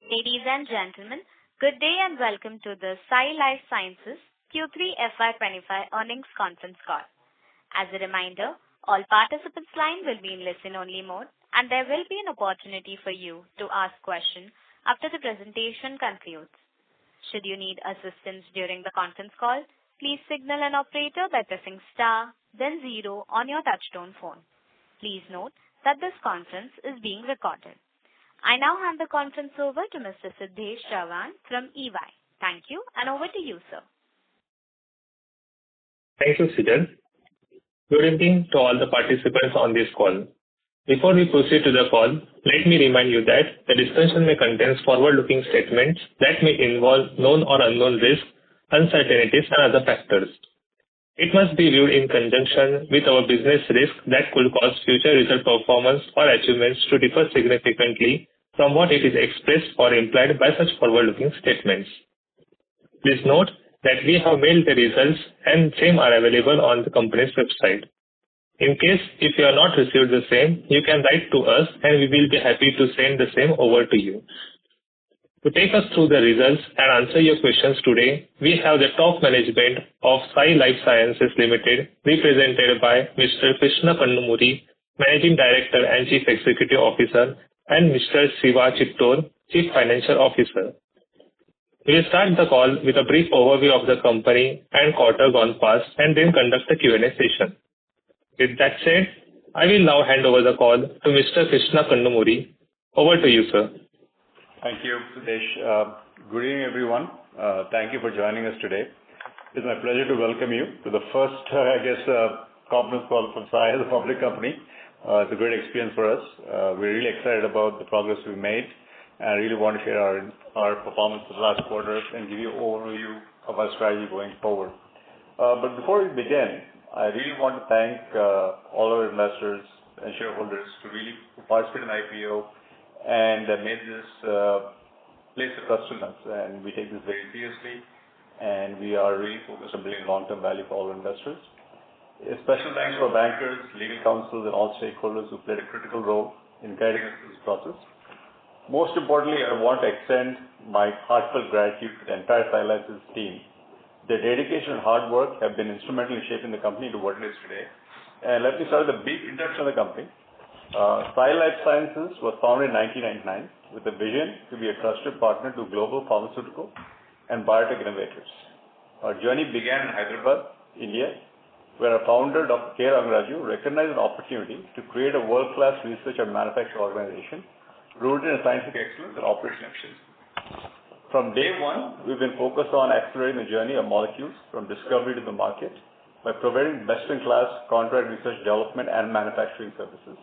Ladies and gentlemen, good day and welcome to the Sai Life Sciences Q3 FY’25 earnings conference call. As a reminder, all participants' line will be in listen-only mode, and there will be an opportunity for you to ask questions after the presentation concludes. Should you need assistance during the conference call, please signal an operator by pressing star, then 0 on your touchtone phone. Please note that this conference is being recorded. I now hand the conference over to Mr. Siddhesh Chavan from EY. Thank you, and over to you, sir. Thank you, Sijal. Good evening to all the participants on this call. Before we proceed to the call, let me remind you that the discussion may contain forward-looking statements that may involve known or unknown risks, uncertainties, and other factors. It must be viewed in conjunction with our business risk that could cause future result performance or achievements to differ significantly from what it is expressed or implied by such forward-looking statements. Please note that we have mailed the results and same are available on the company's website. In case if you have not received the same, you can write to us and we will be happy to send the same over to you. To take us through the results and answer your questions today, we have the top management of Sai Life Sciences Limited, represented by Mr. Krishna Kannumuri, Managing Director and Chief Executive Officer, and Mr. Siva Chittor, Chief Financial Officer. We will start the call with a brief overview of the company and quarter gone past and then conduct a Q&A session. With that said, I will now hand over the call to Mr. Krishna Kannumuri. Over to you, sir. Thank you, Sudesh. Good evening, everyone. Thank you for joining us today. It's my pleasure to welcome you to the first, conference call from Sai as a public company. It's a great experience for us. We're really excited about the progress we've made, and I really want to share our performance for the last quarter and give you an overview of our strategy going forward. But before we begin, I really want to thank all our investors and shareholders to really participate in IPO and made this place a trust in us, and we take this very seriously, and we are really focused on building long-term value for all investors. A special thanks to our bankers, legal counsels, and all stakeholders who played a critical role in guiding us through this process. Most importantly, I want to extend my heartfelt gratitude to the entire Sai Life Sciences team. Their dedication and hard work have been instrumental in shaping the company to what it is today. And let me start with a brief introduction of the company. Sai Life Sciences was founded in 1999 with a vision to be a trusted partner to global pharmaceutical and biotech innovators. Our journey began in Hyderabad, India, where our founder, Dr. K. Rangaraju, recognized an opportunity to create a world-class research and manufacturing organization rooted in scientific excellence and operational efficiency. From day one, we've been focused on accelerating the journey of molecules from discovery to the market by providing best-in-class contract research development and manufacturing services.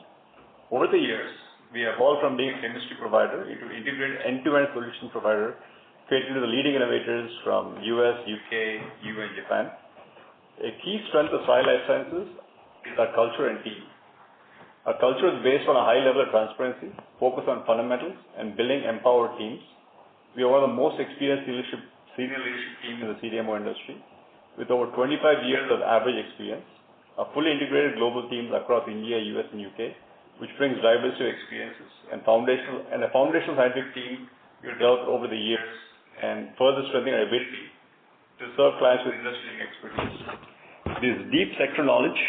Over the years, we evolved from being a chemistry provider into an integrated end-to-end solution provider, catering to the leading innovators from US, UK, EU, and Japan. A key strength of Sai Life Sciences is our culture and team. Our culture is based on a high level of transparency, focus on fundamentals, and building empowered teams. We are one of the most experienced senior leadership teams in the CDMO industry, with over 25 years of average experience, a fully integrated global teams across India, US, and UK, which brings diversity of experiences and a foundational scientific team we have developed over the years and further strengthening our ability to serve clients with industry expertise. This deep sector knowledge,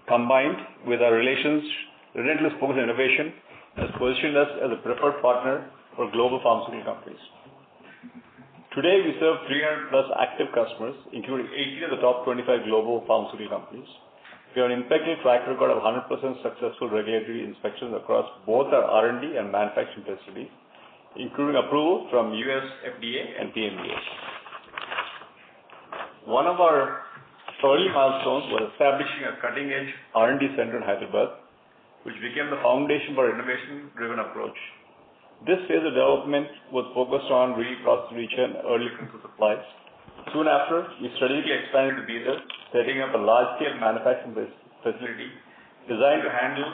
combined with our relentless focus on innovation, has positioned us as a preferred partner for global pharmaceutical companies. Today, we serve 300 plus active customers, including 18 of the top 25 global pharmaceutical companies. We have an impeccable track record of 100% successful regulatory inspections across both our R&D and manufacturing facilities, including approvals from US FDA and PMDA. One of our early milestones was establishing a cutting-edge R&D center in Hyderabad, which became the foundation for our innovation-driven approach. This phase of development was focused on process reach and early clinical supplies. Soon after, we strategically expanded to Bidar, setting up a large-scale manufacturing facility designed to handle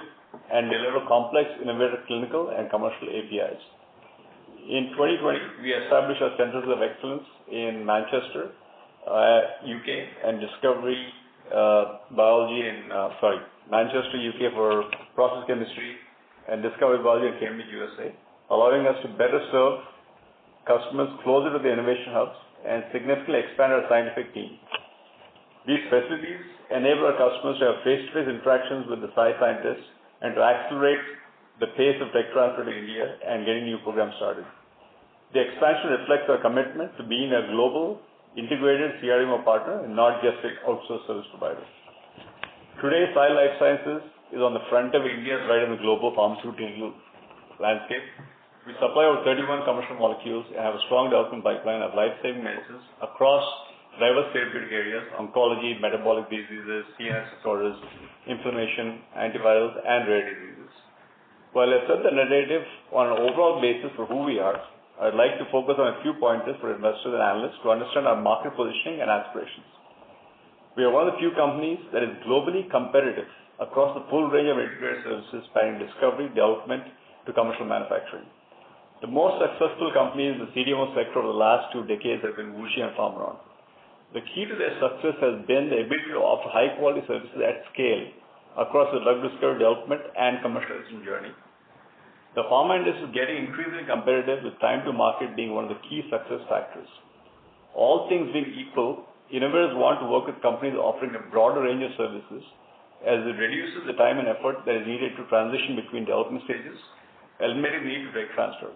and deliver complex, innovative clinical and commercial APIs. In 2020, we established our centers of excellence in Manchester, UK, and discovery biology in Manchester, UK for process chemistry and discovery biology in Cambridge, USA, allowing us to better serve customers closer to the innovation hubs and significantly expand our scientific team. These facilities enable our customers to have face-to-face interactions with the scientists and to accelerate the pace of tech transfer to India and getting new programs started. The expansion reflects our commitment to being a global, integrated CRMO partner and not just an outsourced service provider. Today, Sai Life Sciences is on the front of India's right in the global pharmaceutical landscape. We supply over 31 commercial molecules and have a strong development pipeline of life-saving medicines across diverse therapeutic areas: oncology, metabolic diseases, CNS disorders, inflammation, antivirals, and rare diseases. While I've set the narrative on an overall basis for who we are, I'd like to focus on a few pointers for investors and analysts to understand our market positioning and aspirations. We are one of the few companies that is globally competitive across the full range of integrated services spanning discovery, development to commercial manufacturing. The most successful companies in the CDMO sector over the last 2 decades have been WuXi and Pharmaron. The key to their success has been the ability to offer high-quality services at scale across the drug discovery, development, and commercialization journey. The pharma industry is getting increasingly competitive, with time to market being one of the key success factors. All things being equal, innovators want to work with companies offering a broader range of services, as it reduces the time and effort that is needed to transition between development stages, eliminating the need to tech transfer.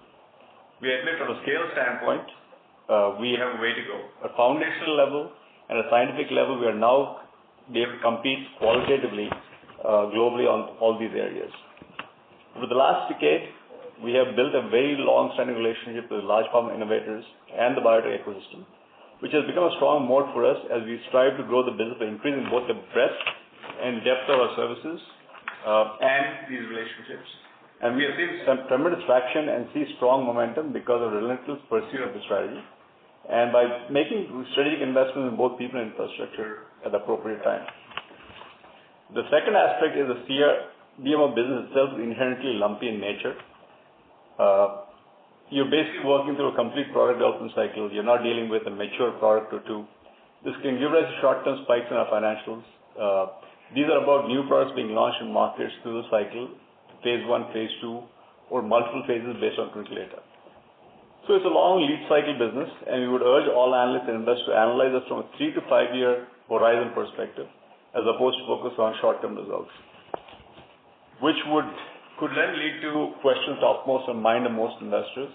We admit from a scale standpoint, we have a way to go. At foundational level and at scientific level, we are now able to compete qualitatively globally on all these areas. Over the last decade, we have built a very long-standing relationship with large pharma innovators and the biotech ecosystem, which has become a strong moat for us as we strive to grow the business by increasing both the breadth and depth of our services and these relationships. And we have seen some tremendous traction and see strong momentum because of relentless pursuit of the strategy and by making strategic investments in both people and infrastructure at the appropriate time. The second aspect is the CDMO business itself is inherently lumpy in nature. You're basically working through a complete product development cycle. You're not dealing with a mature product or two. This can give rise to short-term spikes in our financials. These are about new products being launched in markets through the cycle, phase 1, phase 2, or multiple phases based on clinical data. So it's a long lead cycle business, and we would urge all analysts and investors to analyze us from a 3 to 5 year horizon perspective, as opposed to focus on short-term results, which could then lead to questions topmost on mind of most investors.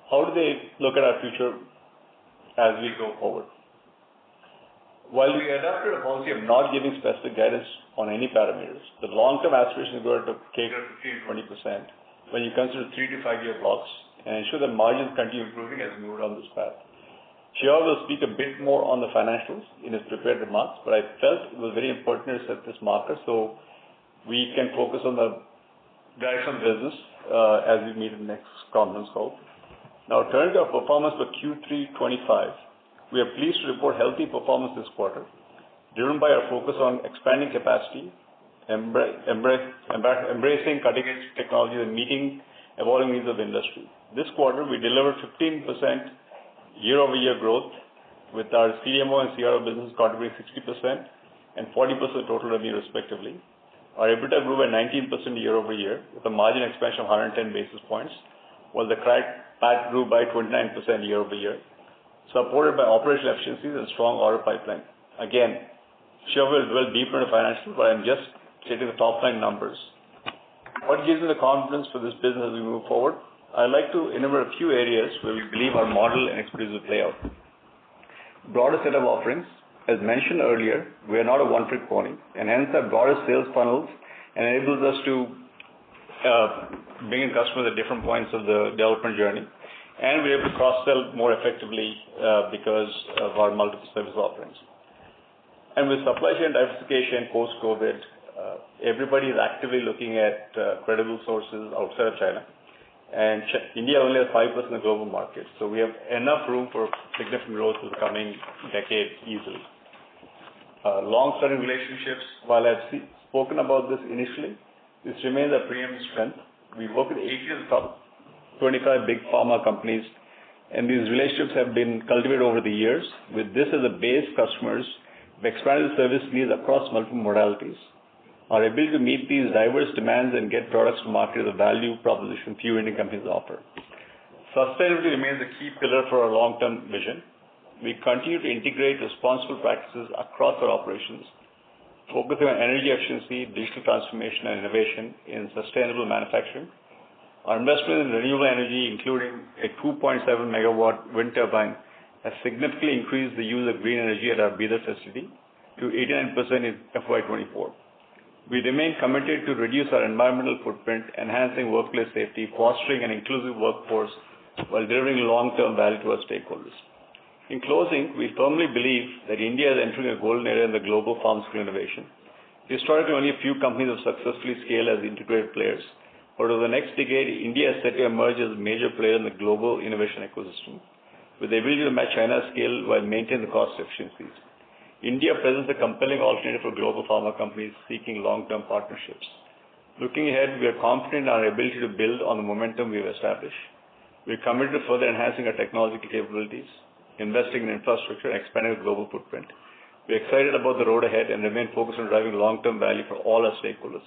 How do they look at our future as we go forward? While we adopted a policy of not giving specific guidance on any parameters, the long-term aspiration is going to CAGR 15-20% when you consider 3 to 5 year blocks and ensure that margins continue improving as we move down this path. Shiva will speak a bit more on the financials in his prepared remarks, but I felt it was very important to set this marker so we can focus on the direction of the business as we meet in the next conference call. Now, turning to our performance for Q3 25, we are pleased to report healthy performance this quarter, driven by our focus on expanding capacity, embracing cutting-edge technology, and meeting evolving needs of the industry. This quarter, we delivered 15% year-over-year growth, with our CDMO and CRO business contributing 60% and 40% total revenue respectively. Our EBITDA grew by 19% year-over-year, with a margin expansion of 110 basis points, while the PAT grew by 29% year-over-year, supported by operational efficiencies and strong order pipeline. Again, Shiva will dwell deeper into financials, but I'm just stating the top-line numbers. What gives me the confidence for this business as we move forward? I'd like to enumerate a few areas where we believe our model and expertise will play out. Broader set of offerings. As mentioned earlier, we are not a one-trick pony, and hence our broader sales funnels enables us to bring in customers at different points of the development journey, and we're able to cross-sell more effectively because of our multiple service offerings. And with supply chain diversification post-COVID, everybody is actively looking at credible sources outside of China, and India only has 5% of the global market, so we have enough room for significant growth in the coming decade easily. Long-standing relationships, while I've spoken about this initially, this remains a preeminent strength. We work with 80 of the top 25 big pharma companies, and these relationships have been cultivated over the years. With this as a base, customers have expanded the service needs across multiple modalities. Our ability to meet these diverse demands and get products to market is a value proposition few Indian companies offer. Sustainability remains a key pillar for our long-term vision. We continue to integrate responsible practices across our operations, focusing on energy efficiency, digital transformation, and innovation in sustainable manufacturing. Our investment in renewable energy, including a 2.7 megawatt wind turbine, has significantly increased the use of green energy at our Bidar facility to 89% in FY'24. We remain committed to reduce our environmental footprint, enhancing workplace safety, fostering an inclusive workforce, while delivering long-term value to our stakeholders. In closing, we firmly believe that India is entering a golden era in the global pharmaceutical innovation. Historically, only a few companies have successfully scaled as integrated players, but over the next decade, India is set to emerge as a major player in the global innovation ecosystem, with the ability to match China's scale while maintaining the cost efficiencies. India presents a compelling alternative for global pharma companies seeking long-term partnerships. Looking ahead, we are confident in our ability to build on the momentum we have established. We are committed to further enhancing our technological capabilities, investing in infrastructure, and expanding our global footprint. We are excited about the road ahead and remain focused on driving long-term value for all our stakeholders.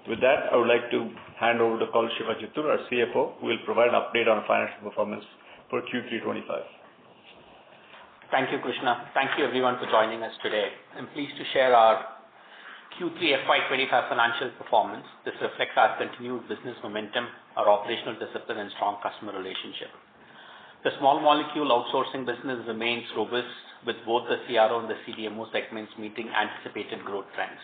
With that, I would like to hand over the call to Shiva Chittur, our CFO, who will provide an update on financial performance for Q3'25. Thank you, Krishna. Thank you, everyone, for joining us today. I'm pleased to share our Q3 FY'25 financial performance. This reflects our continued business momentum, our operational discipline, and strong customer relationship. The small molecule outsourcing business remains robust, with both the CRO and the CDMO segments meeting anticipated growth trends.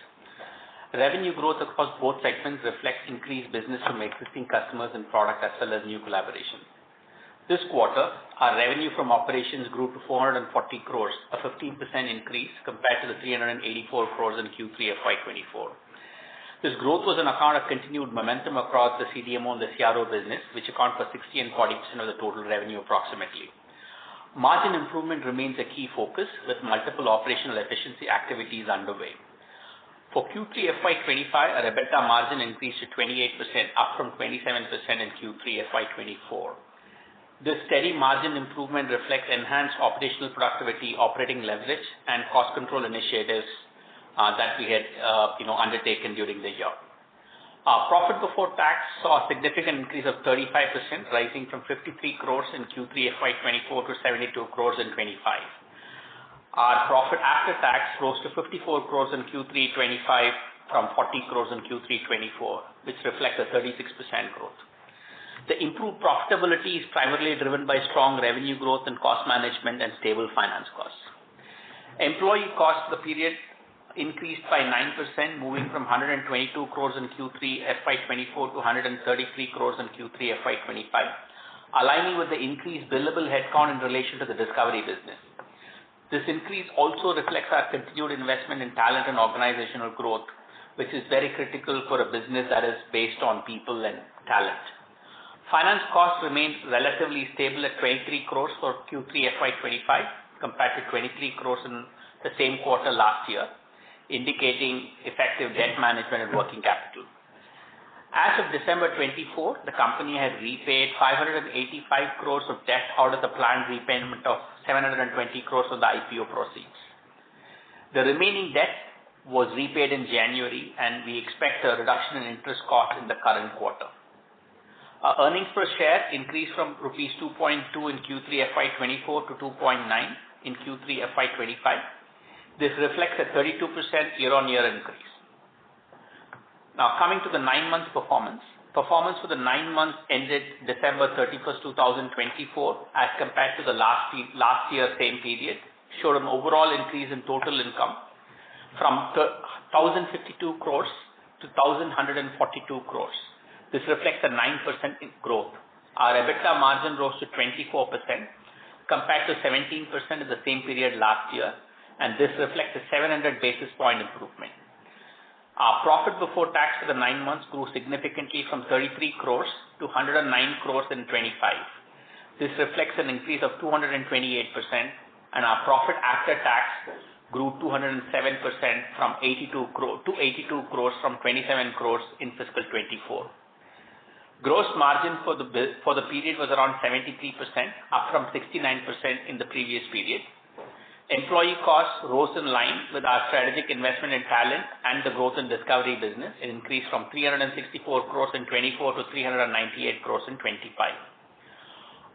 Revenue growth across both segments reflects increased business from existing customers and product as well as new collaborations. This quarter, our revenue from operations grew to 440 crores, a 15% increase compared to the 384 crores in Q3 FY'24. This growth was on account of continued momentum across the CDMO and the CRO business, which account for 60 and 40% of the total revenue approximately. Margin improvement remains a key focus, with multiple operational efficiency activities underway. For Q3 FY'25, our EBITDA margin increased to 28%, up from 27% in Q3 FY'24. This steady margin improvement reflects enhanced operational productivity, operating leverage, and cost control initiatives that we had undertaken during the year. Our profit before tax saw a significant increase of 35%, rising from 53 crores in Q3 FY'24 to 72 crores in 25. Our profit after tax rose to 54 crores in Q3'25 from 40 crores in Q3'24, which reflects a 36% growth. The improved profitability is primarily driven by strong revenue growth and cost management and stable finance costs. Employee costs for the period increased by 9%, moving from 122 crores in Q3 FY'24 to 133 crores in Q3 FY'25, aligning with the increased billable headcount in relation to the discovery business. This increase also reflects our continued investment in talent and organizational growth, which is very critical for a business that is based on people and talent. Finance costs remained relatively stable at 23 crores for Q3 FY'25 compared to 23 crores in the same quarter last year, indicating effective debt management and working capital. As of December 24, the company had repaid 585 crores of debt out of the planned repayment of 720 crores of the IPO proceeds. The remaining debt was repaid in January, and we expect a reduction in interest costs in the current quarter. Our earnings per share increased from rupees 2.2 in Q3 FY'24 to 2.9 in Q3 FY'25. This reflects a 32% year-on-year increase. Now, coming to the 9 months performance. Performance for the 9 months ended December 31st, 2024, as compared to the last year same period, showed an overall increase in total income from 1,052 crores to 1,142 crores. This reflects a 9% growth. Our EBITDA margin rose to 24% compared to 17% in the same period last year, and this reflects a 700 basis point improvement. Our profit before tax for the 9 months grew significantly from 33 crores to 109 crores in 25. This reflects an increase of 228%, and our profit after tax grew 207% from 82 crores from 27 crores in fiscal 24. Gross margin for the period was around 73%, up from 69% in the previous period. Employee costs rose in line with our strategic investment in talent and the growth in discovery business. It increased from 364 crores in 24 to 398 crores in 25.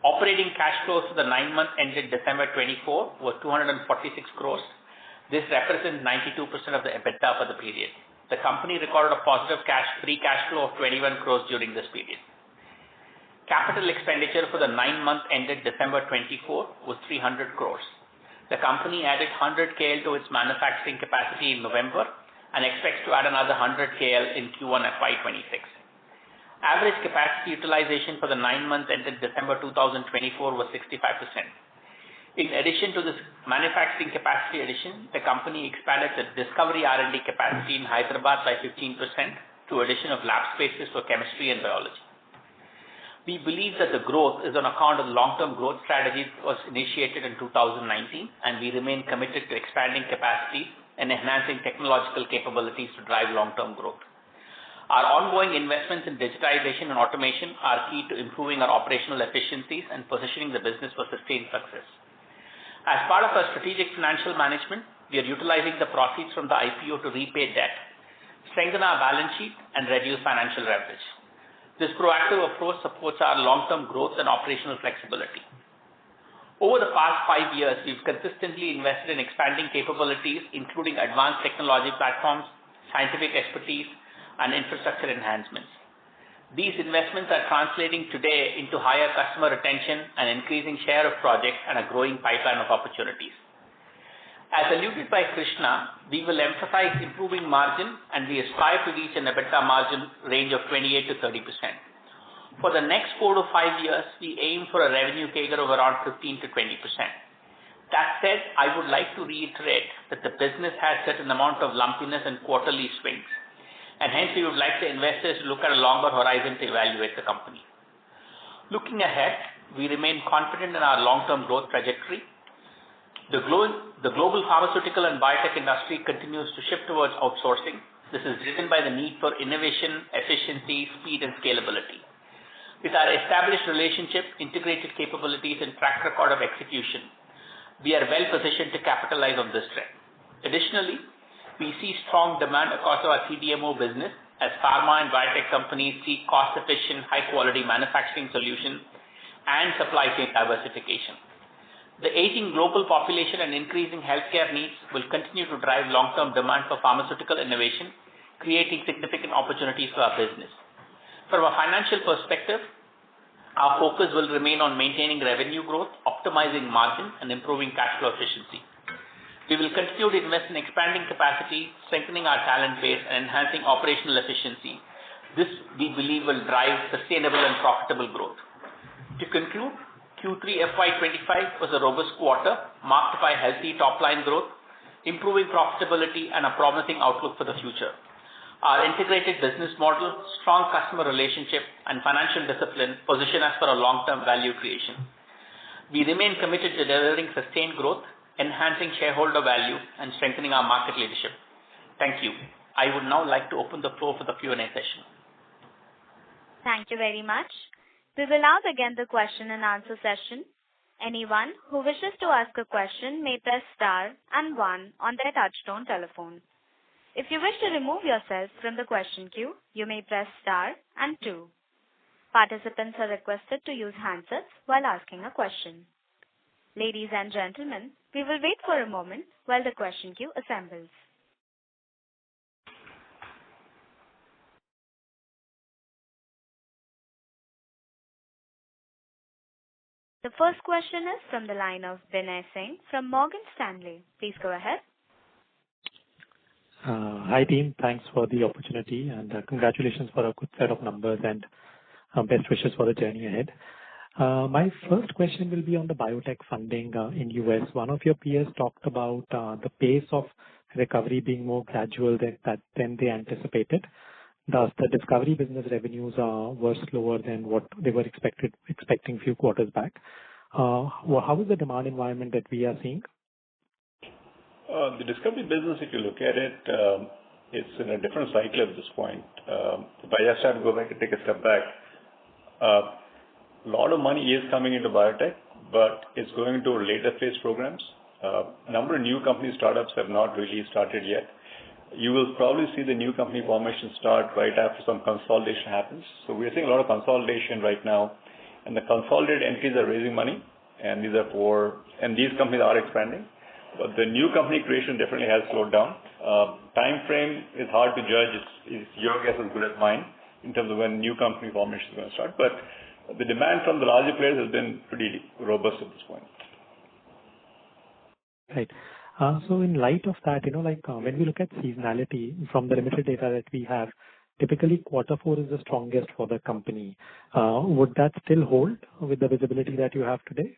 Operating cash flows for the 9 months ended December 24 was 246 crores. This represents 92% of the EBITDA for the period. The company recorded a positive free cash flow of 21 crores during this period. Capital expenditure for the 9 months ended December 24 was 300 crores. The company added 100 KL to its manufacturing capacity in November and expects to add another 100 KL in Q1 FY'26. Average capacity utilization for the 9 months ended December 2024 was 65%. In addition to this manufacturing capacity addition, the company expanded the discovery R&D capacity in Hyderabad by 15% through addition of lab spaces for chemistry and biology. We believe that the growth is on account of the long-term growth strategy that was initiated in 2019, and we remain committed to expanding capacity and enhancing technological capabilities to drive long-term growth. Our ongoing investments in digitization and automation are key to improving our operational efficiencies and positioning the business for sustained success. As part of our strategic financial management, we are utilizing the proceeds from the IPO to repay debt, strengthen our balance sheet, and reduce financial leverage. This proactive approach supports our long-term growth and operational flexibility. Over the past 5 years, we've consistently invested in expanding capabilities, including advanced technology platforms, scientific expertise, and infrastructure enhancements. These investments are translating today into higher customer retention and increasing share of projects and a growing pipeline of opportunities. As alluded by Krishna, we will emphasize improving margin, and we aspire to reach an EBITDA margin range of 28 to 30%. For the next 4 to 5 years, we aim for a revenue CAGR of around 15 to 20%. That said, I would like to reiterate that the business has certain amount of lumpiness and quarterly swings, and hence we would like the investors to look at a longer horizon to evaluate the company. Looking ahead, we remain confident in our long-term growth trajectory. The global pharmaceutical and biotech industry continues to shift towards outsourcing. This is driven by the need for innovation, efficiency, speed, and scalability. With our established relationship, integrated capabilities, and track record of execution, we are well positioned to capitalize on this trend. Additionally, we see strong demand across our CDMO business as pharma and biotech companies seek cost-efficient, high-quality manufacturing solutions and supply chain diversification. The aging global population and increasing healthcare needs will continue to drive long-term demand for pharmaceutical innovation, creating significant opportunities for our business. From a financial perspective, our focus will remain on maintaining revenue growth, optimizing margin, and improving cash flow efficiency. We will continue to invest in expanding capacity, strengthening our talent base, and enhancing operational efficiency. This, we believe, will drive sustainable and profitable growth. To conclude, Q3 FY'25 was a robust quarter marked by healthy top-line growth, improving profitability, and a promising outlook for the future. Our integrated business model, strong customer relationship, and financial discipline position us for a long-term value creation. We remain committed to delivering sustained growth, enhancing shareholder value, and strengthening our market leadership. Thank you. I would now like to open the floor for the Q&A session. Thank you very much. We will now begin the question and answer session. Anyone who wishes to ask a question may press star and 1 on their touchtone telephone. If you wish to remove yourself from the question queue, you may press star and 2. Participants are requested to use handsets while asking a question. Ladies and gentlemen, we will wait for a moment while the question queue assembles. The first question is from the line of Binay Singh from Morgan Stanley. Please go ahead. Hi team, thanks for the opportunity and congratulations for a good set of numbers and best wishes for the journey ahead. My first question will be on the biotech funding in US. One of your peers talked about the pace of recovery being more gradual than they anticipated. Thus, the discovery business revenues were slower than what they were expecting a few quarters back. How is the demand environment that we are seeing? The discovery business, if you look at it, it's in a different cycle at this point. If I just have to go back and take a step back, a lot of money is coming into biotech, but it's going into later phase programs. A number of new company startups have not really started yet. You will probably see the new company formation start right after some consolidation happens. So we're seeing a lot of consolidation right now and the consolidated entities are raising money, and these companies are expanding. But the new company creation definitely has slowed down. Time frame is hard to judge. It's your guess as good as mine in terms of when new company formation is going to start. But the demand from the larger players has been pretty robust at this point. Right. So in light of that, when we look at seasonality from the limited data that we have, typically quarter four is the strongest for the company. Would that still hold with the visibility that you have today?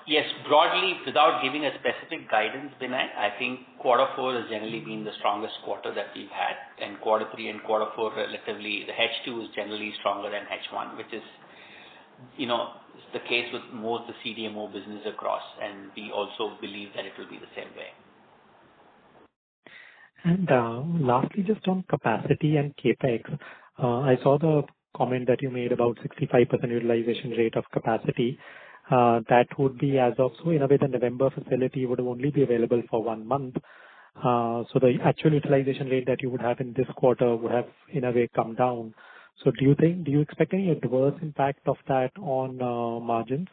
Yes, broadly, without giving a specific guidance, Vinay, I think quarter four has generally been the strongest quarter that we've had, and quarter three and quarter four relatively, the H2 is generally stronger than H1, which is, the case with most the CDMO business across, and we also believe that it will be the same way. And lastly, just on capacity and capex, I saw the comment that you made about 65% utilization rate of capacity. That would be as of, so in a way, the November facility would only be available for 1 month. So the actual utilization rate that you would have in this quarter would have, in a way, come down. So do you expect any adverse impact of that on margins?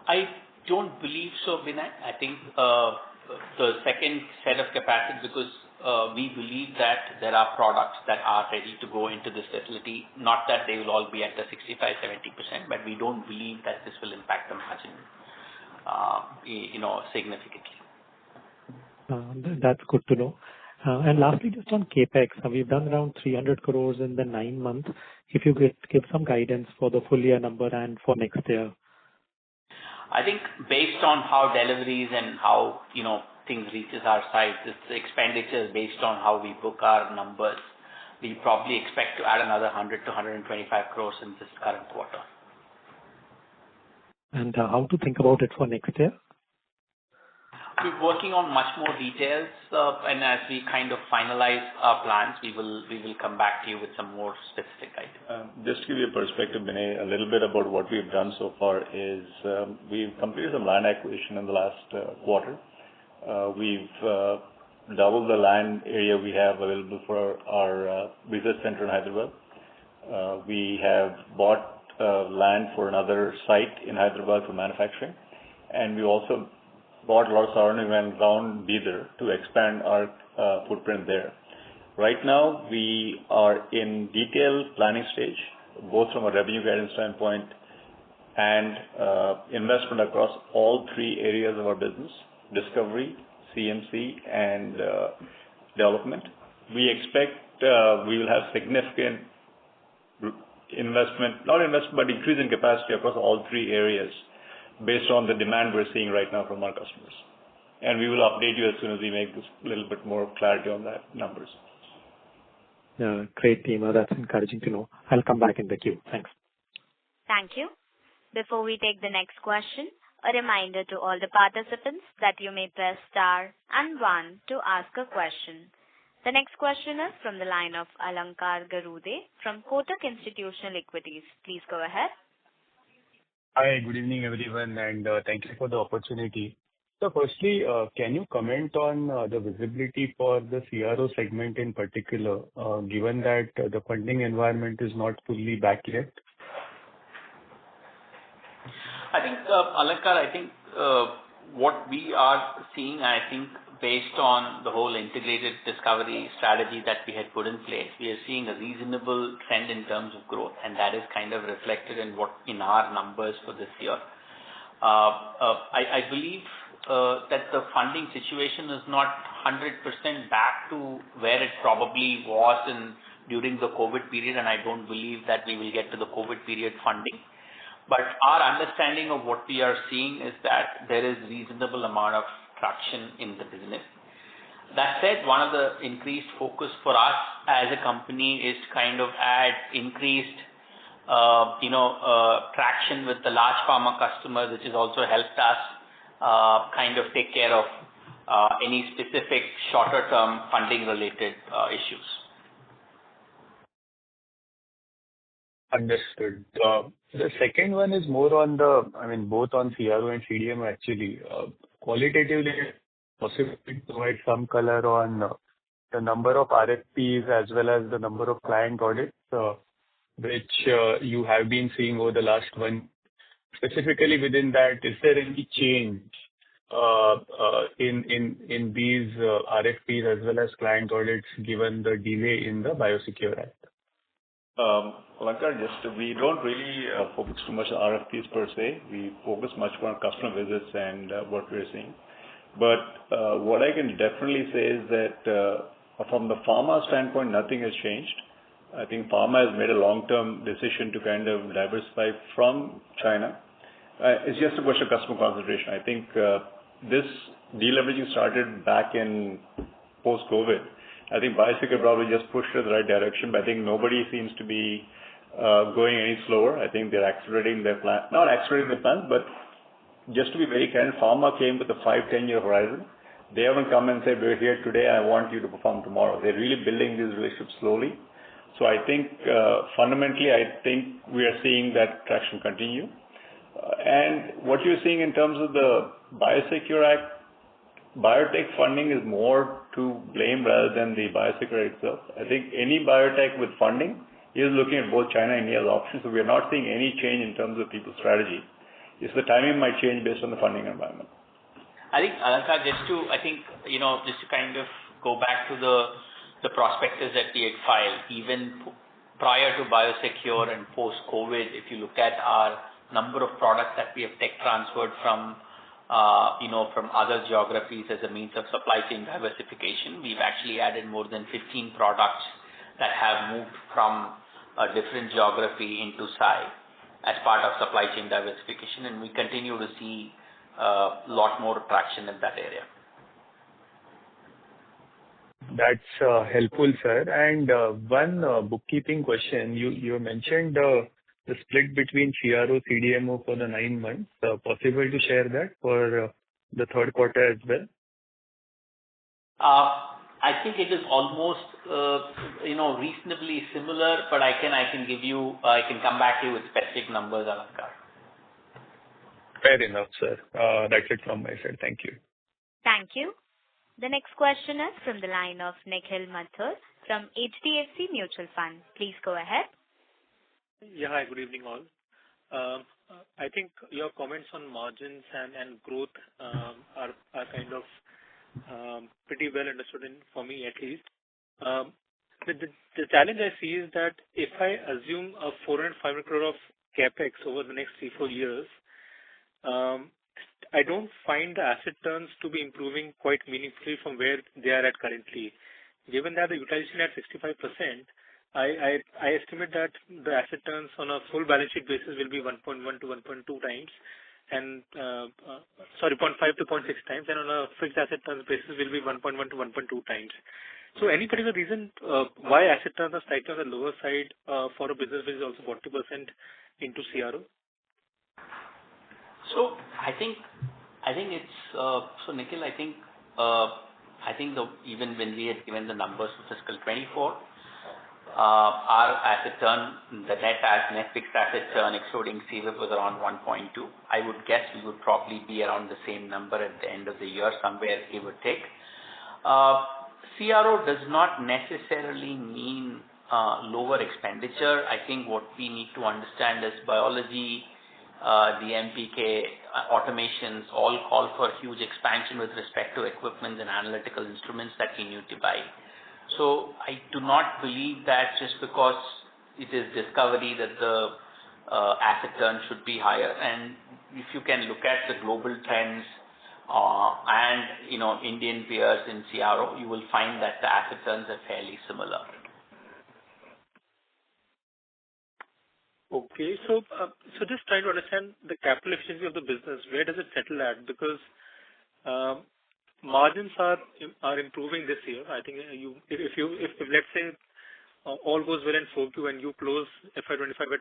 I don't believe so, Vinay. I think the second set of capacity, because we believe that there are products that are ready to go into this facility, not that they will all be at the 65-70%, but we don't believe that this will impact the margin, significantly. That's good to know. And lastly, just on capex, we've done around 300 crores in the 9 months. If you could give some guidance for the full year number and for next year. I think based on how deliveries and how, things reaches our site, this expenditure is based on how we book our numbers. We probably expect to add another 100 to 125 crores in this current quarter. And how to think about it for next year? We're working on much more details, and as we kind of finalize our plans, we will come back to you with some more specific items. Just to give you a perspective, Vinay, a little bit about what we've done so far is we've completed some land acquisition in the last quarter. We've doubled the land area we have available for our research center in Hyderabad. We have bought land for another site in Hyderabad for manufacturing, and we also bought a lot of surrounding land around Bidar to expand our footprint there. Right now, we are in detailed planning stage, both from a revenue guidance standpoint and investment across all 3 areas of our business: discovery, CMC, and development. We expect we will have significant but increase in capacity across all 3 areas based on the demand we're seeing right now from our customers. And we will update you as soon as we make this little bit more clarity on that numbers. Great, Teema. That's encouraging to know. I'll come back in the queue. Thanks. Thank you. Before we take the next question, a reminder to all the participants that you may press star and 1 to ask a question. The next question is from the line of Alankar Garude from Kotak Institutional Equities. Please go ahead. Hi, good evening, everyone, and thank you for the opportunity. So firstly, can you comment on the visibility for the CRO segment in particular, given that the funding environment is not fully back yet? I think, Alankar, what we are seeing, I think, based on the whole integrated discovery strategy that we had put in place, we are seeing a reasonable trend in terms of growth, and that is kind of reflected in our numbers for this year. I believe that the funding situation is not 100% back to where it probably was during the COVID period, and I don't believe that we will get to the COVID period funding. But our understanding of what we are seeing is that there is reasonable amount of traction in the business. That said, one of the increased focus for us as a company is to kind of add increased, traction with the large pharma customers, which has also helped us kind of take care of any specific shorter-term funding-related issues. Understood. The second one is more on both on CRO and CDMO actually. Qualitatively, possible to provide some color on the number of RFPs as well as the number of client audits which you have been seeing over the last one. Specifically within that, is there any change in these RFPs as well as client audits given the delay in the Biosecure Act? Alankar, we don't really focus too much on RFPs per se. We focus much more on customer visits and what we're seeing. But what I can definitely say is that from the pharma standpoint, nothing has changed. I think pharma has made a long-term decision to kind of diversify from China. It's just a question of customer concentration. I think this deleveraging started back in post-COVID. I think Biosecure probably just pushed it in the right direction, but I think nobody seems to be going any slower. I think they're accelerating their plan, not accelerating their plans, but just to be very candid, pharma came with a 5-10 year horizon. They haven't come and said, we're here today, I want you to perform tomorrow. They're really building these relationships slowly. So I think fundamentally, I think we are seeing that traction continue. And what you're seeing in terms of the Biosecure Act, biotech funding is more to blame rather than the Biosecure Act itself. I think any biotech with funding is looking at both China and India as options, so we are not seeing any change in terms of people's strategy. It's the timing might change based on the funding environment. I think, Alankar, just to kind of go back to the prospectus that we had filed, even prior to Biosecure and post-COVID, if you look at our number of products that we have tech transferred from other geographies as a means of supply chain diversification, we've actually added more than 15 products that have moved from a different geography into Sai as part of supply chain diversification, and we continue to see a lot more traction in that area. That's helpful, sir. And one bookkeeping question. You mentioned the split between CRO, CDMO for the 9 months. Possible to share that for the third quarter as well? I think it is almost, reasonably similar, but I can come back to you with specific numbers, Alankar. Fair enough, sir. That's it from my side. Thank you. Thank you. The next question is from the line of Nikhil Mathur from HDFC Mutual Fund. Please go ahead. Yeah, hi, good evening all. I think your comments on margins and growth are kind of pretty well understood for me at least. The challenge I see is that if I assume a 400-500 crore of capex over the next 3-4 years, I don't find the asset turns to be improving quite meaningfully from where they are at currently. Given that the utilization at 65%, I estimate that the asset turns on a full balance sheet basis will be 1.1 to 1.2 times, and 0.5 to 0.6 times, and on a fixed asset turns basis will be 1.1 to 1.2 times. So any particular reason why asset turns are slightly on the lower side for a business which is also 40% into CRO? So I think it's Nikhil. I think even when we had given the numbers for fiscal 24, our asset turn, the net fixed asset turn excluding CWIP was around 1.2. I would guess we would probably be around the same number at the end of the year, somewhere give or take. CRO does not necessarily mean lower expenditure. I think what we need to understand is biology, the MPK, automations all call for huge expansion with respect to equipment and analytical instruments that we need to buy. So I do not believe that just because it is discovery that the asset turn should be higher. And if you can look at the global trends and Indian peers in CRO, you will find that the asset turns are fairly similar. Okay, so just trying to understand the capital efficiency of the business. Where does it settle at? Because margins are improving this year. I think if let's say all goes well in 4Q and you close FY'25 by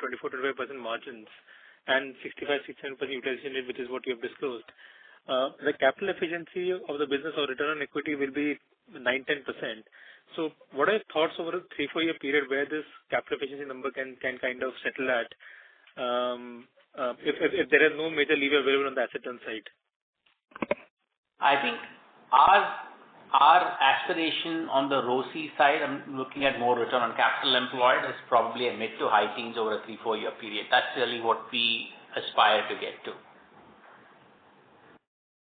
24-25% margins and 65-67% utilization rate, which is what you have disclosed, the capital efficiency of the business or return on equity will be 9-10%. So what are your thoughts over a 3-4 year period where this capital efficiency number can kind of settle at if there is no major lever available on the asset turn side? I think our aspiration on the ROCE side, I'm looking at more return on capital employed, is probably a mid to high teens over a 3-4 year period. That's really what we aspire to get to.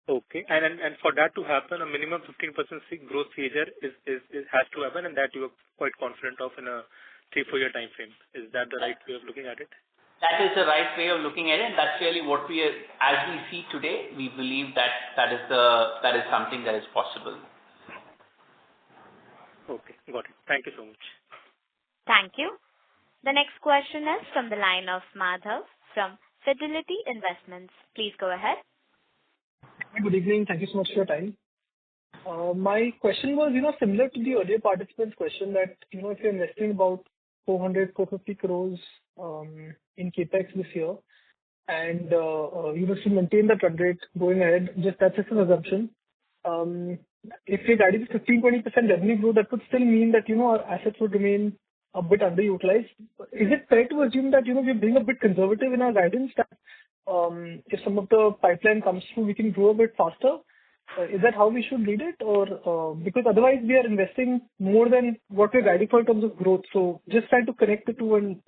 Okay. And for that to happen, a minimum 15% growth CAGR has to happen, and that you are quite confident of in a 3-4 year time frame. Is that the right way of looking at it? That is the right way of looking at it, and that's really what we are, as we see today, we believe that is something that is possible. Okay, got it. Thank you so much. Thank you. The next question is from the line of Madhav from Fidelity Investments. Please go ahead. Good evening. Thank you so much for your time. My question was, similar to the earlier participant's question that, if you're investing about 450 crores in capex this year, and you will still maintain that run rate going ahead, that's just an assumption. If you're guiding 15-20% revenue growth, that would still mean that our assets would remain a bit underutilized. Is it fair to assume that we're being a bit conservative in our guidance, that if some of the pipeline comes through, we can grow a bit faster? Is that how we should read it? Or because otherwise we are investing more than what we're guiding for in terms of growth. So just trying to connect the two and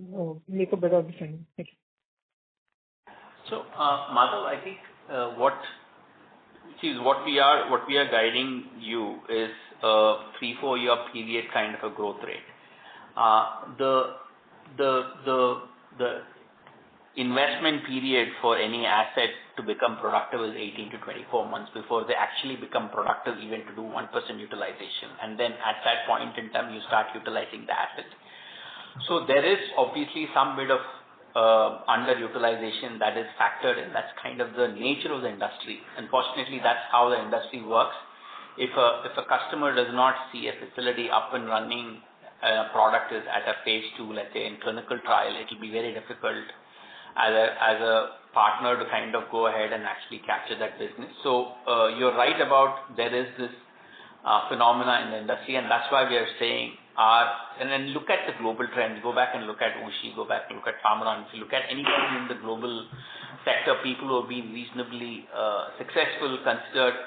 make a better understanding. Thank you. So, Madhav, I think what we are guiding you is a 3-4 year period kind of a growth rate. The investment period for any asset to become productive is 18 to 24 months before they actually become productive, even to do 1% utilization. And then at that point in time, you start utilizing the asset. So there is obviously some bit of underutilization that is factored in. That's kind of the nature of the industry. Unfortunately, that's how the industry works. If a customer does not see a facility up and running, a product is at a phase 2, let's say in clinical trial, it will be very difficult as a partner to kind of go ahead and actually capture that business. So you're right about there is this phenomena in the industry, and that's why we are saying and then look at the global trends. Go back and look at Ushi, go back and look at Pharma. If you look at anybody in the global sector, people who have been reasonably successful, considered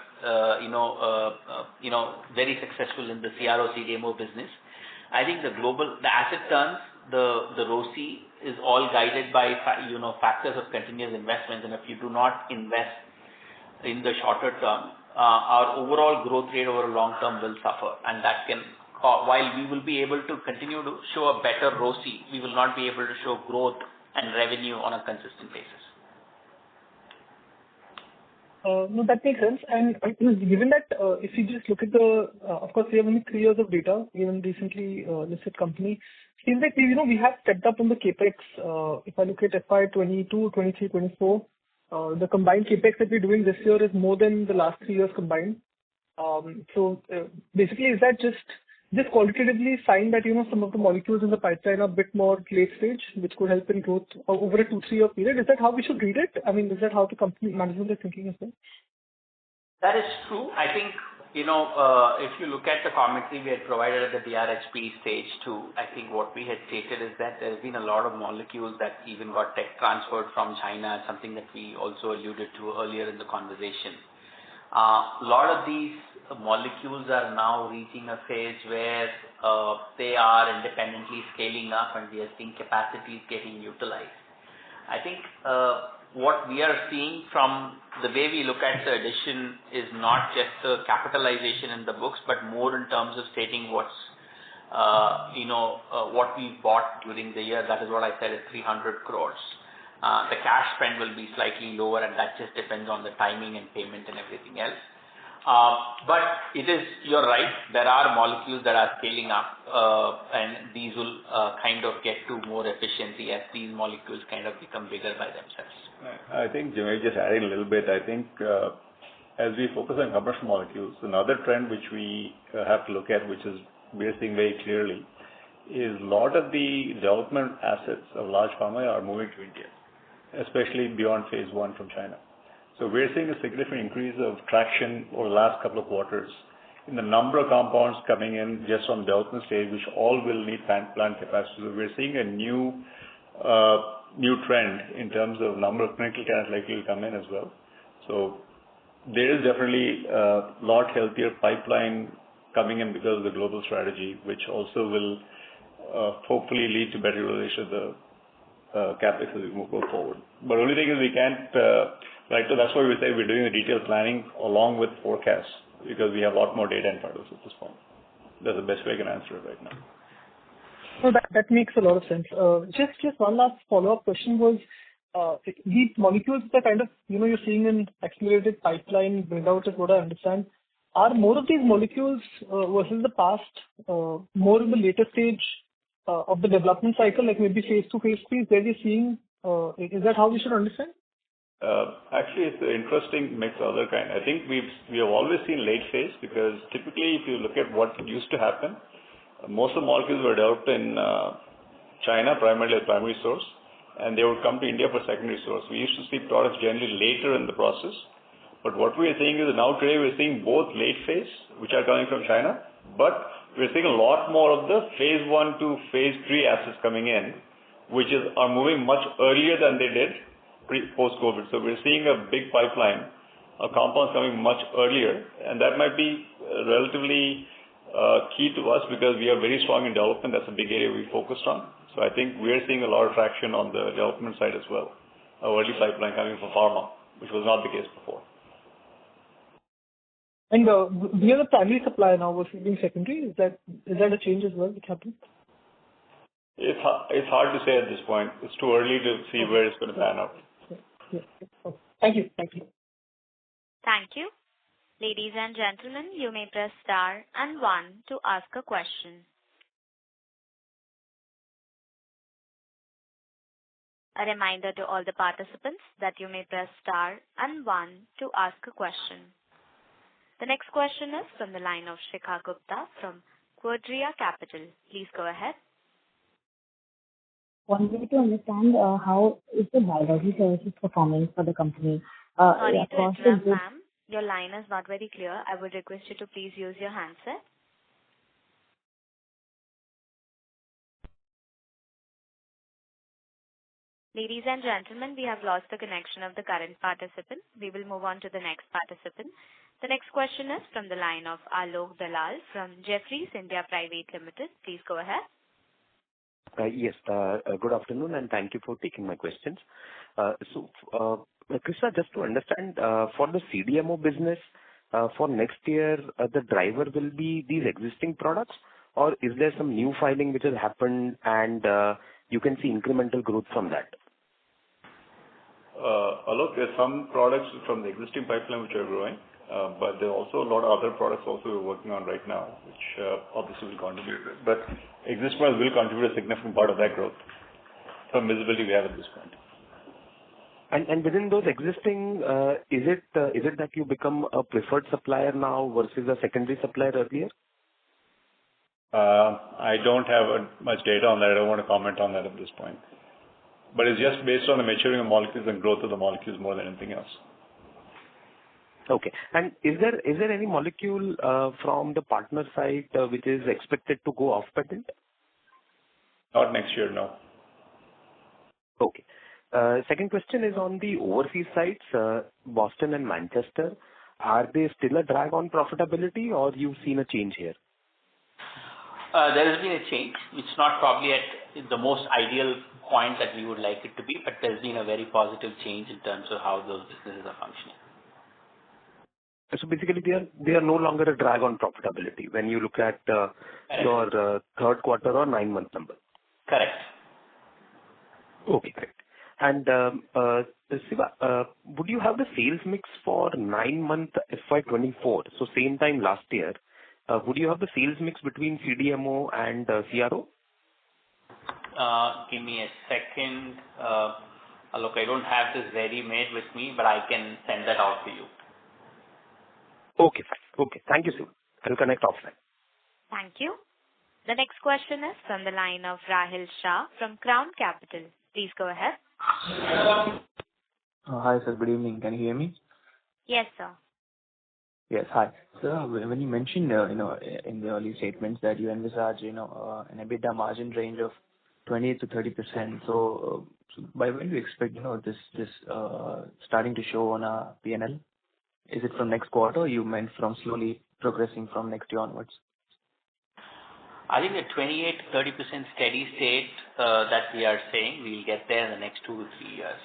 very successful in the CRO CDMO business. I think the asset turns, the ROCE is all guided by factors of continuous investments, and if you do not invest in the shorter term, our overall growth rate over a long term will suffer, and that can. While we will be able to continue to show a better ROCE, we will not be able to show growth and revenue on a consistent basis. No, that makes sense. And given that, if you just look at of course, we have only 3 years of data, even recently listed company, seems like we have stepped up on the capex. If I look at FY'22, 23, 24, the combined capex that we're doing this year is more than the last 3 years combined. So basically, is that just qualitatively sign that some of the molecules in the pipeline are a bit more late stage, which could help in growth over a 2-3 year period? Is that how we should read it? I mean, is that how the company management is thinking as well? That is true. I think, if you look at the commentary we had provided at the DRHP stage 2, I think what we had stated is that there has been a lot of molecules that even got tech transferred from China, something that we also alluded to earlier in the conversation. A lot of these molecules are now reaching a phase where they are independently scaling up, and we are seeing capacities getting utilized. I think what we are seeing from the way we look at the addition is not just the capitalization in the books, but more in terms of stating what we bought during the year. That is what I said is 300 crores. The cash spend will be slightly lower, and that just depends on the timing and payment and everything else. But you're right, there are molecules that are scaling up, and these will kind of get to more efficiency as these molecules kind of become bigger by themselves. I think, Jimmy, just adding a little bit, I think as we focus on commercial molecules, another trend which we have to look at, which is we are seeing very clearly, is a lot of the development assets of large pharma are moving to India, especially beyond phase 1 from China. So we're seeing a significant increase of traction over the last couple of quarters in the number of compounds coming in just from development stage, which all will need plant capacity. So we're seeing a new trend in terms of number of clinical candidates likely to come in as well. So there is definitely a lot healthier pipeline coming in because of the global strategy, which also will hopefully lead to better utilization of the CapEx as we move forward. But only thing is we can't, right, so that's why we say we're doing the detailed planning along with forecasts, because we have a lot more data in front of us at this point. That's the best way I can answer it right now. So that makes a lot of sense. Just one last follow-up question was, these molecules that kind of, you're seeing in accelerated pipeline build-out is what I understand. Are more of these molecules versus the past more in the later stage of the development cycle, like maybe phase 2, phase 3, where we're seeing, is that how we should understand? Actually, it's an interesting mix of other kind. I think we have always seen late phase, because typically if you look at what used to happen, most of the molecules were developed in China, primarily as primary source, and they would come to India for secondary source. We used to see products generally later in the process. But what we are seeing is now today we're seeing both late phase, which are coming from China, but we're seeing a lot more of the phase 1 to phase 3 assets coming in, which are moving much earlier than they did post-COVID. So we're seeing a big pipeline of compounds coming much earlier, and that might be relatively key to us because we are very strong in development. That's a big area we focused on. So I think we are seeing a lot of traction on the development side as well. Our early pipeline coming from pharma, which was not the case before. And we are the primary supplier now versus being secondary. Is that a change as well which happened? It's hard to say at this point. It's too early to see where it's going to pan out. Yeah. Okay. Thank you. Thank you. Ladies and gentlemen, you may press star and 1 to ask a question. A reminder to all the participants that you may press star and 1 to ask a question. The next question is from the line of Shikha Gupta from Quadria Capital. Please go ahead. Wanted to understand how is the biology services performing for the company? Sorry to interrupt, ma'am. Your line is not very clear. I would request you to please use your handset. Ladies and gentlemen, we have lost the connection of the current participant. We will move on to the next participant. The next question is from the line of Alok Dalal from Jefferies India Private Limited. Please go ahead. Yes. Good afternoon, and thank you for taking my questions. Krishna, just to understand, for the CDMO business, for next year, the driver will be these existing products, or is there some new filing which has happened and you can see incremental growth from that? Alok, there's some products from the existing pipeline which are growing, but there are also a lot of other products also we're working on right now, which obviously will contribute. But existing products will contribute a significant part of that growth from visibility we have at this point. And within those existing, is it that you become a preferred supplier now versus a secondary supplier earlier? I don't have much data on that. I don't want to comment on that at this point. But it's just based on the maturing of molecules and growth of the molecules more than anything else. Okay. And is there any molecule from the partner side which is expected to go off patent? Not next year, no. Okay. Second question is on the overseas sites, Boston and Manchester. Are they still a drag on profitability, or you've seen a change here? There has been a change. It's not probably at the most ideal point that we would like it to be, but there's been a very positive change in terms of how those businesses are functioning. So basically, they are no longer a drag on profitability when you look at your third quarter or 9-month number. Correct. Okay, great. And Siva, would you have the sales mix for 9-month FY'24? So same time last year, would you have the sales mix between CDMO and CRO? Give me a second. Look, I don't have this ready-made with me, but I can send that out to you. Okay, fine. Okay, thank you, Siva. I'll connect offline. Thank you. The next question is from the line of Rahil Shah from Crown Capital. Please go ahead. Hi, sir. Good evening. Can you hear me? Yes, sir. Yes. Hi. So when you mentioned, in the early statements that you envisage, an EBITDA margin range of 28 to 30%. So by when do you expect, this starting to show on a P&L? Is it from next quarter, or you meant from slowly progressing from next year onwards? I think the 28 to 30% steady state that we are saying, we'll get there in the next 2 to 3 years.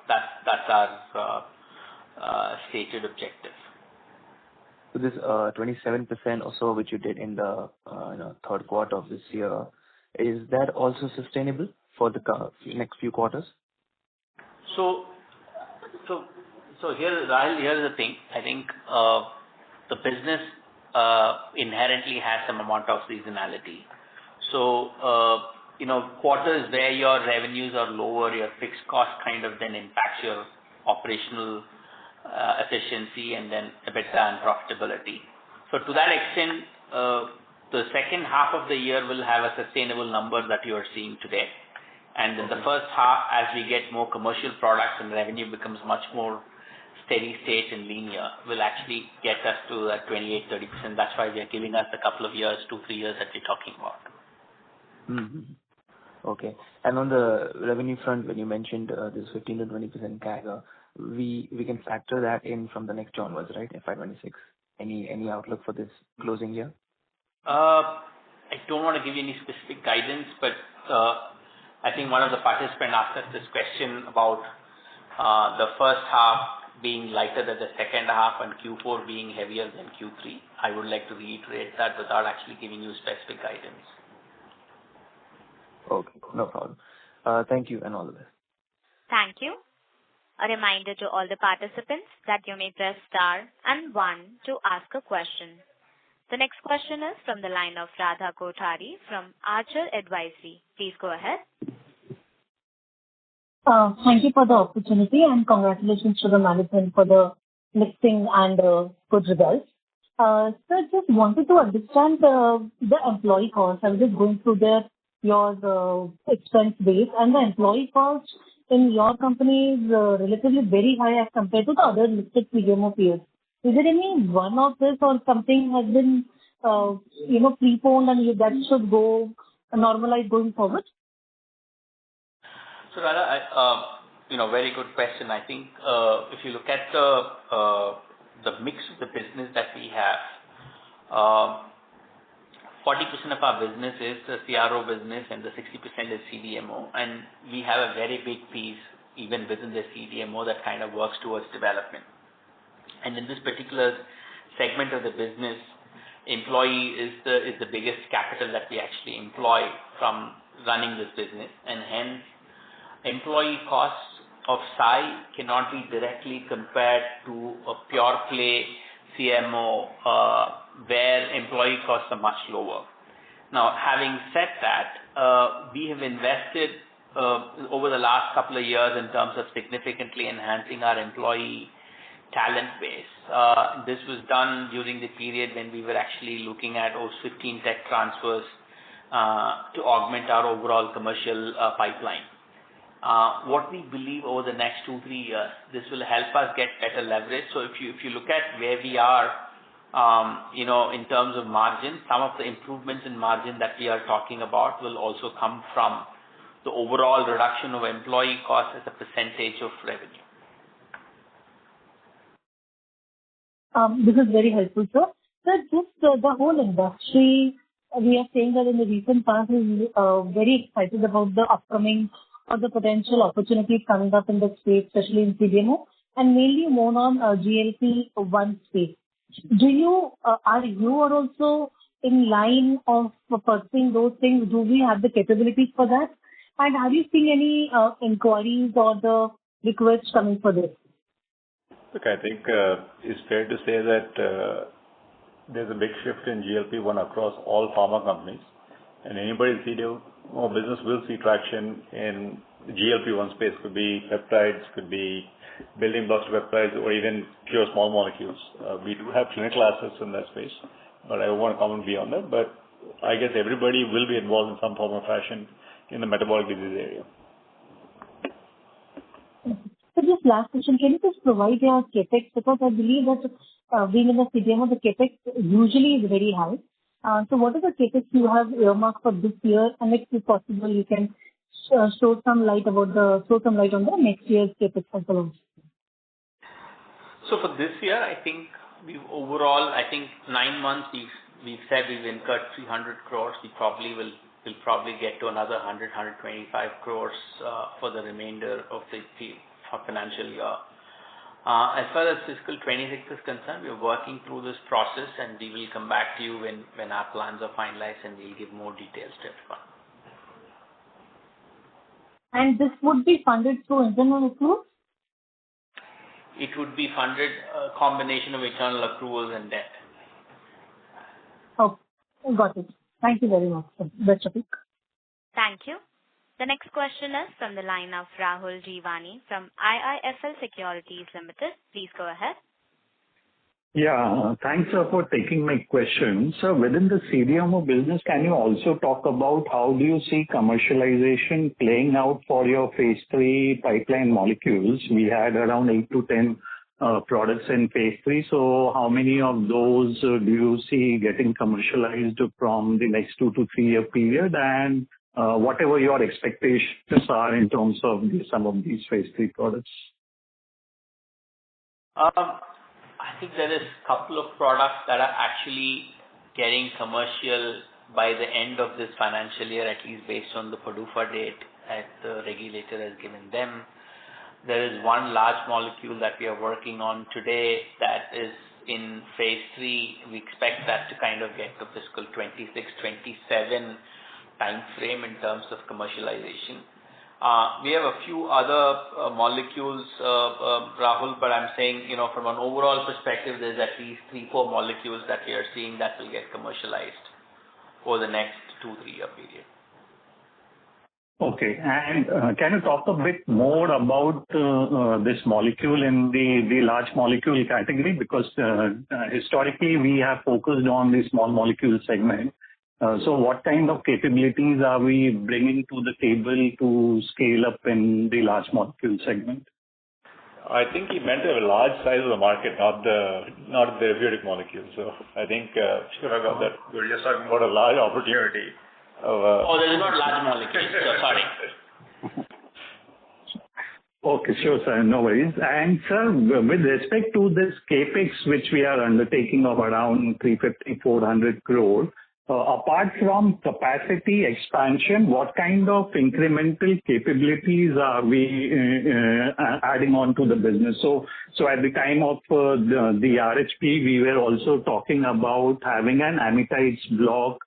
That's our stated objective. So this 27% or so which you did in the third quarter of this year, is that also sustainable for the next few quarters? So here's the thing. I think the business inherently has some amount of seasonality. So quarters where your revenues are lower, your fixed cost kind of then impacts your operational efficiency and then EBITDA and profitability. So to that extent, the second half of the year will have a sustainable number that you are seeing today. And in the first half, as we get more commercial products and revenue becomes much more steady state and linear, will actually get us to that 28-30%. That's why we are giving us a couple of years, 2-3 years that we're talking about. Mm-hmm. Okay. And on the revenue front, when you mentioned this 15 to 20% CAGR, we can factor that in from the next onwards, right? FY'26. Any outlook for this closing year? I don't want to give you any specific guidance, but I think one of the participants asked us this question about the first half being lighter than the second half and Q4 being heavier than Q3. I would like to reiterate that without actually giving you specific guidance. Okay, no problem. Thank you and all the best. Thank you. A reminder to all the participants that you may press star and 1 to ask a question. The next question is from the line of Radha Kothari from Archer Advisory. Please go ahead. Thank you for the opportunity and congratulations to the management for the listing and good results. Sir, just wanted to understand the employee cost. I was just going through your expense base, and the employee cost in your company is relatively very high as compared to the other listed CDMO peers. Is there any one of this or something has been preponed and that should go normalize going forward? So Radha, very good question. I think if you look at the mix of the business that we have, 40% of our business is the CRO business and the 60% is CDMO, and we have a very big piece even within the CDMO that kind of works towards development. And in this particular segment of the business, employee is the biggest capital that we actually employ from running this business, and hence employee costs of Sai cannot be directly compared to a pure play CMO where employee costs are much lower. Now, having said that, we have invested over the last couple of years in terms of significantly enhancing our employee talent base. This was done during the period when we were actually looking at 15 tech transfers to augment our overall commercial pipeline. What we believe over the next 2-3 years, this will help us get better leverage. So if you look at where we are, in terms of margin, some of the improvements in margin that we are talking about will also come from the overall reduction of employee costs as a percentage of revenue. This is very helpful, sir. Sir, just the whole industry, we are saying that in the recent past is very excited about the upcoming or the potential opportunities coming up in the space, especially in CDMO, and mainly more on GLP-1 space. Are you also in line of pursuing those things? Do we have the capabilities for that? And have you seen any inquiries or the requests coming for this? Look, I think it's fair to say that there's a big shift in GLP-1 across all pharma companies, and anybody in CDMO business will see traction in the GLP-1 space. Could be peptides, could be building blocks of peptides, or even pure small molecules. We do have clinical assets in that space, but I don't want to comment beyond that. But I guess everybody will be involved in some form or fashion in the metabolic disease area. So just last question, can you just provide your capex? Because I believe that being in the CDMO, the capex usually is very high. So what is the capex you have earmarked for this year? And if possible, you can throw some light on the next year's capex as well. So for this year, I think Overall, I think 9 months, we've said we've incurred 300 crores. We'll probably get to another 125 crores for the remainder of the financial year. As far as fiscal 26 is concerned, we're working through this process, and we will come back to you when our plans are finalized, and we'll give more details to everyone. And this would be funded through internal accruals? It would be funded a combination of internal accruals and debt. Oh, got it. Thank you very much. Best of luck. Thank you. The next question is from the line of Rahul Jeewani from IIFL Securities Limited. Please go ahead. Yeah, thanks for taking my question. So within the CDMO business, can you also talk about how do you see commercialization playing out for your phase 3 pipeline molecules? We had around 8 to 10 products in phase 3. So how many of those do you see getting commercialized from the next 2 to 3 year period? And whatever your expectations are in terms of some of these phase 3 products? I think there is a couple of products that are actually getting commercial by the end of this financial year, at least based on the PDUFA date that the regulator has given them. There is one large molecule that we are working on today that is in phase 3. We expect that to kind of get to fiscal 26, 27 time frame in terms of commercialization. We have a few other molecules, Rahul, but I'm saying, from an overall perspective, there's at least 3-4 molecules that we are seeing that will get commercialized over the next 2-3 year period. Okay. And can you talk a bit more about this molecule in the large molecule category? Because historically, we have focused on the small molecule segment. So what kind of capabilities are we bringing to the table to scale up in the large molecule segment? I think he meant a large size of the market, not the therapeutic molecule. So I think sure I got that. We're just talking about a large opportunity. There's not large molecules. So sorry. Okay, sure, sir. No worries. And sir, with respect to this capex, which we are undertaking of around 350-400 crore, apart from capacity expansion, what kind of incremental capabilities are we adding on to the business? So at the time of the RHP, we were also talking about having an amidites block,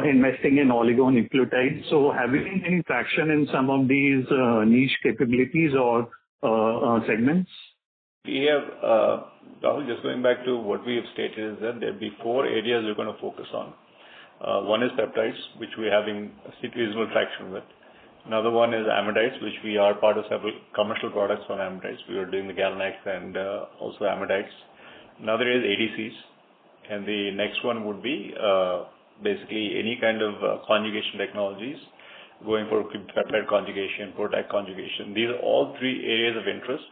investing in oligonucleotides. So have you seen any traction in some of these niche capabilities or segments? We have, Rahul, just going back to what we have stated is that there'll be 4 areas we're going to focus on. One is peptides, which we're having reasonable traction with. Another one is amidites, which we are part of several commercial products on amidites. We are doing the Galanax and also amidites. Another is ADCs. And the next one would be basically any kind of conjugation technologies, going for peptide conjugation, protein conjugation. These are all 3 areas of interest.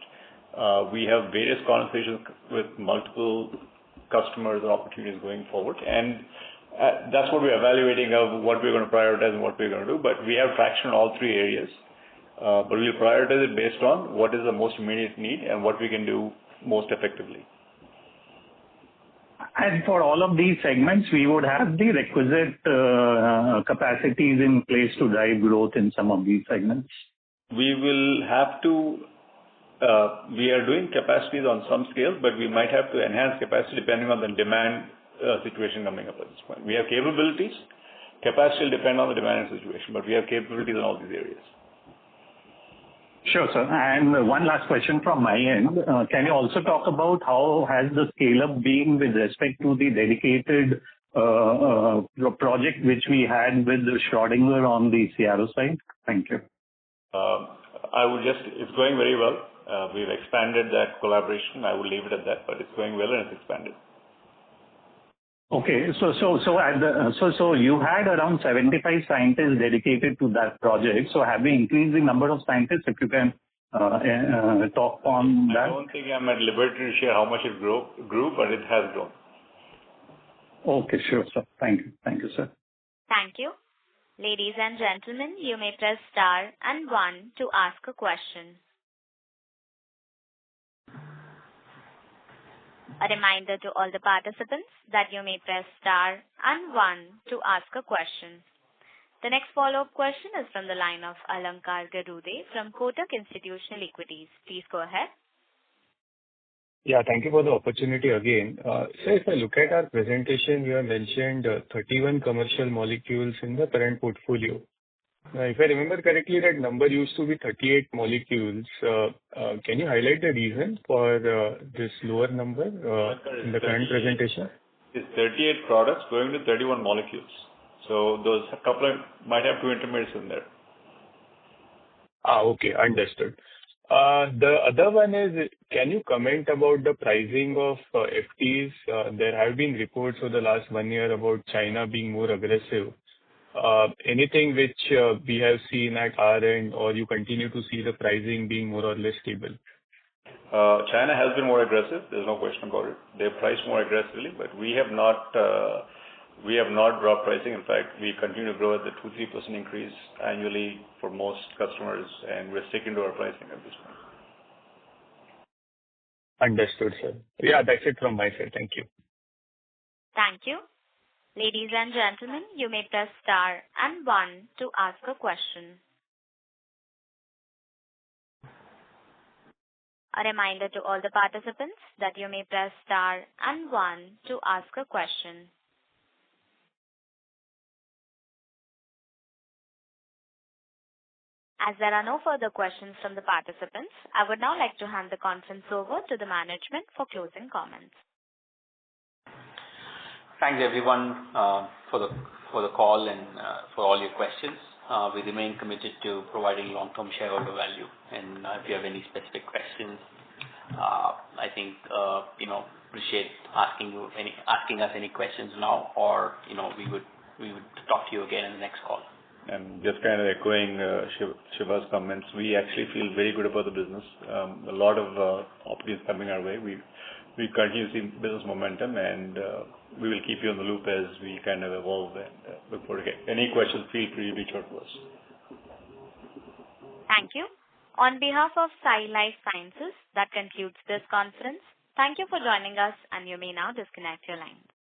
We have various conversations with multiple customers and opportunities going forward. And that's what we're evaluating of what we're going to prioritize and what we're going to do. But we have traction in all 3 areas. But we'll prioritize it based on what is the most immediate need and what we can do most effectively. And for all of these segments, we would have the requisite capacities in place to drive growth in some of these segments. We will have to, we are doing capacities on some scale, but we might have to enhance capacity depending on the demand situation coming up at this point. We have capabilities. Capacity will depend on the demand situation, but we have capabilities in all these areas. Sure, sir. And one last question from my end. Can you also talk about how has the scale-up been with respect to the dedicated project which we had with Schrödinger on the CRO side? Thank you. It's going very well. We've expanded that collaboration. I will leave it at that, but it's going well and it's expanded. Okay. So you had around 75 scientists dedicated to that project. So have we increased the number of scientists? If you can talk on that. I don't think I'm at liberty to share how much it grew, but it has grown. Okay, sure, sir. Thank you. Thank you, sir. Thank you. Ladies and gentlemen, you may press star and 1 to ask a question. A reminder to all the participants that you may press star and one to ask a question. The next follow-up question is from the line of Alankar Garude from Kotak Institutional Equities. Please go ahead. Yeah, thank you for the opportunity again. Sir, if I look at our presentation, you have mentioned 31 commercial molecules in the current portfolio. If I remember correctly, that number used to be 38 molecules. Can you highlight the reason for this lower number in the current presentation? It's 38 products going to 31 molecules. So those couple might have two intermediates in there. Okay, understood. The other one is, can you comment about the pricing of FTs? There have been reports over the last 1 year about China being more aggressive. Anything which we have seen at our end, or you continue to see the pricing being more or less stable? China has been more aggressive. There's no question about it. They price more aggressively, but we have not dropped pricing. In fact, we continue to grow at the 2-3% increase annually for most customers, and we're sticking to our pricing at this point. Understood, sir. Yeah, that's it from my side. Thank you. Thank you. Ladies and gentlemen, you may press star and one to ask a question. A reminder to all the participants that you may press star and one to ask a question. As there are no further questions from the participants, I would now like to hand the conference over to the management for closing comments. Thanks everyone for the call and for all your questions. We remain committed to providing long-term shareholder value. And if you have any specific questions, I think appreciate asking us any questions now, or we would talk to you again in the next call. And just kind of echoing Shiva's comments, we actually feel very good about the business. A lot of opportunities coming our way. We continue to see business momentum, and we will keep you on the loop as we kind of evolve and look forward to it. Any questions, feel free to reach out to us. Thank you. On behalf of Sai Life Sciences, that concludes this conference. Thank you for joining us, and you may now disconnect your lines.